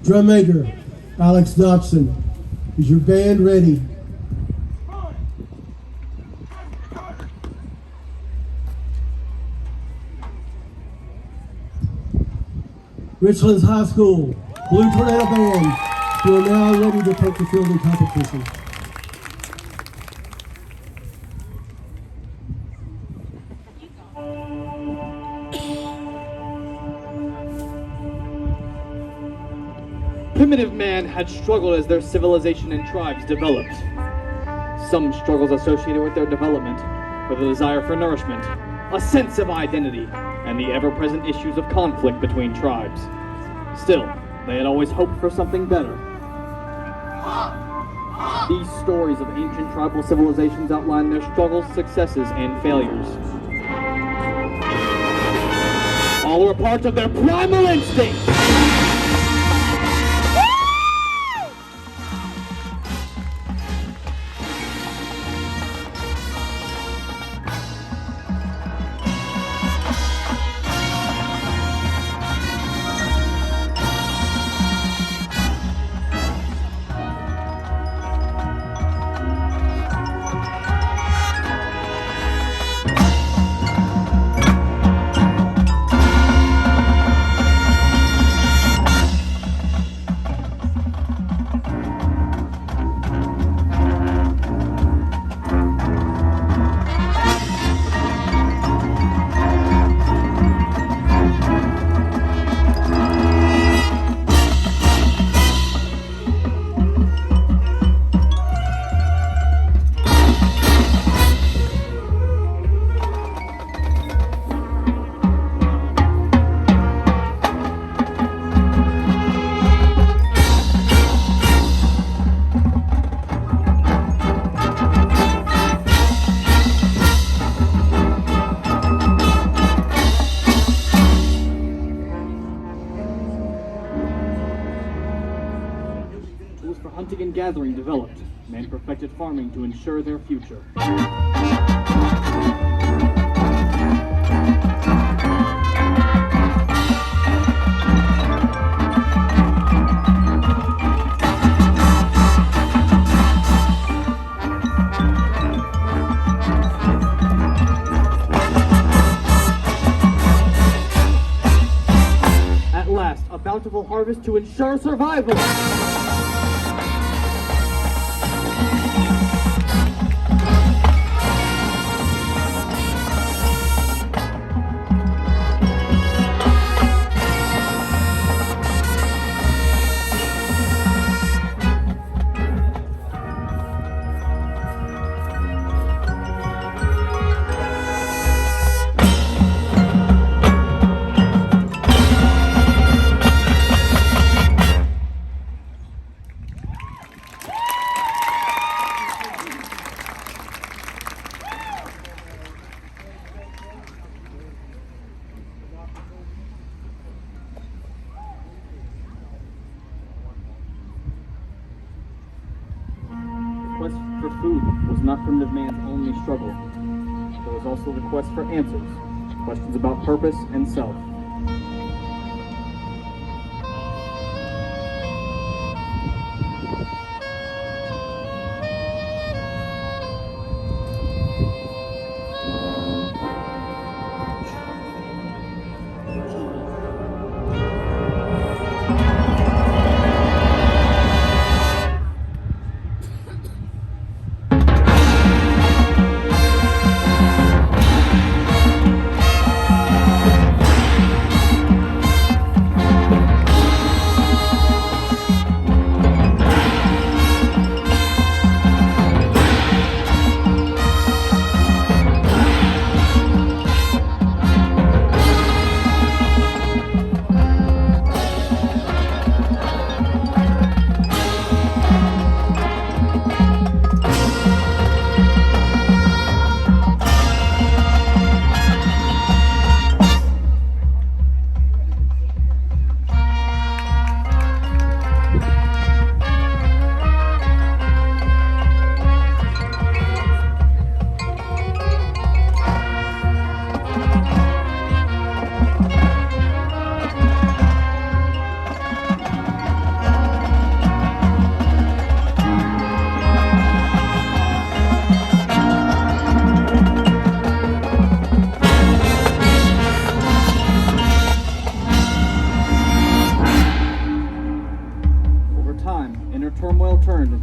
Drum major, Alex Dobson. Is your band ready? Richlands High School, Blue Tornado Band, you are now ready to take the field in competition. Primitive man had struggled as their civilization and tribes developed. Some struggles associated with their development were the desire for nourishment, a sense of identity, and the ever-present issues of conflict between tribes. Still, they had always hoped for something better. These stories of ancient tribal civilizations outline their struggles, successes, and failures. All are part of their primal instinct! Hunting and gathering developed. Men perfected farming to ensure their future. At last, a bountiful harvest to ensure survival. The quest for food was not primitive man's only struggle. There was also the quest for answers, questions about purpose and self.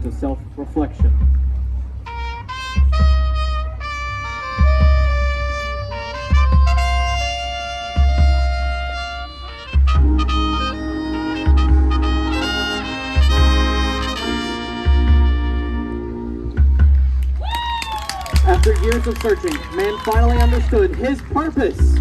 to self-reflection. After years of searching, man finally understood his purpose.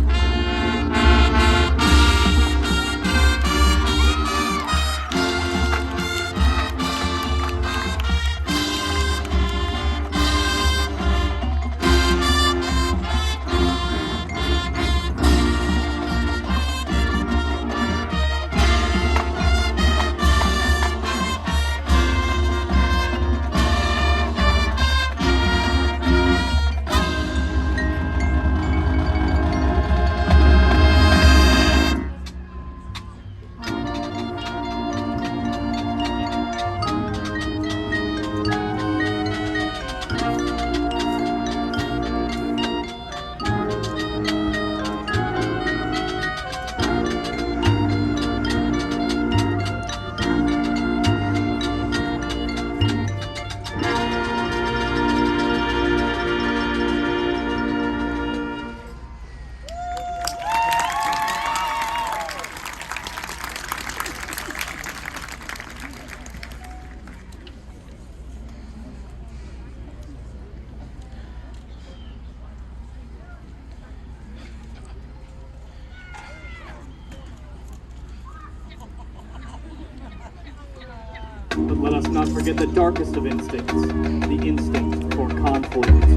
But let us not forget the darkest of instincts, the instinct for conflict.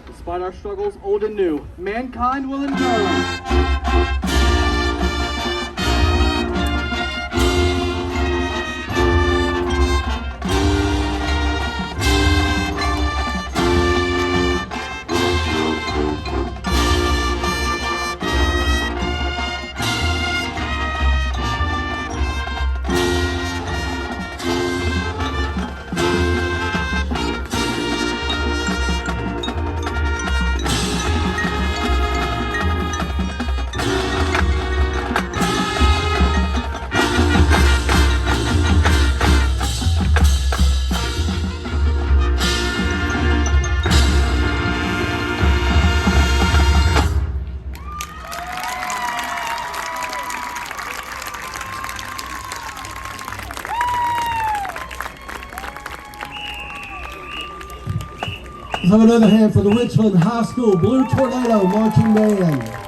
Despite our struggles, old and new, mankind will endure. Let's have another hand for the Richland High School Blue Tornado Marching Band.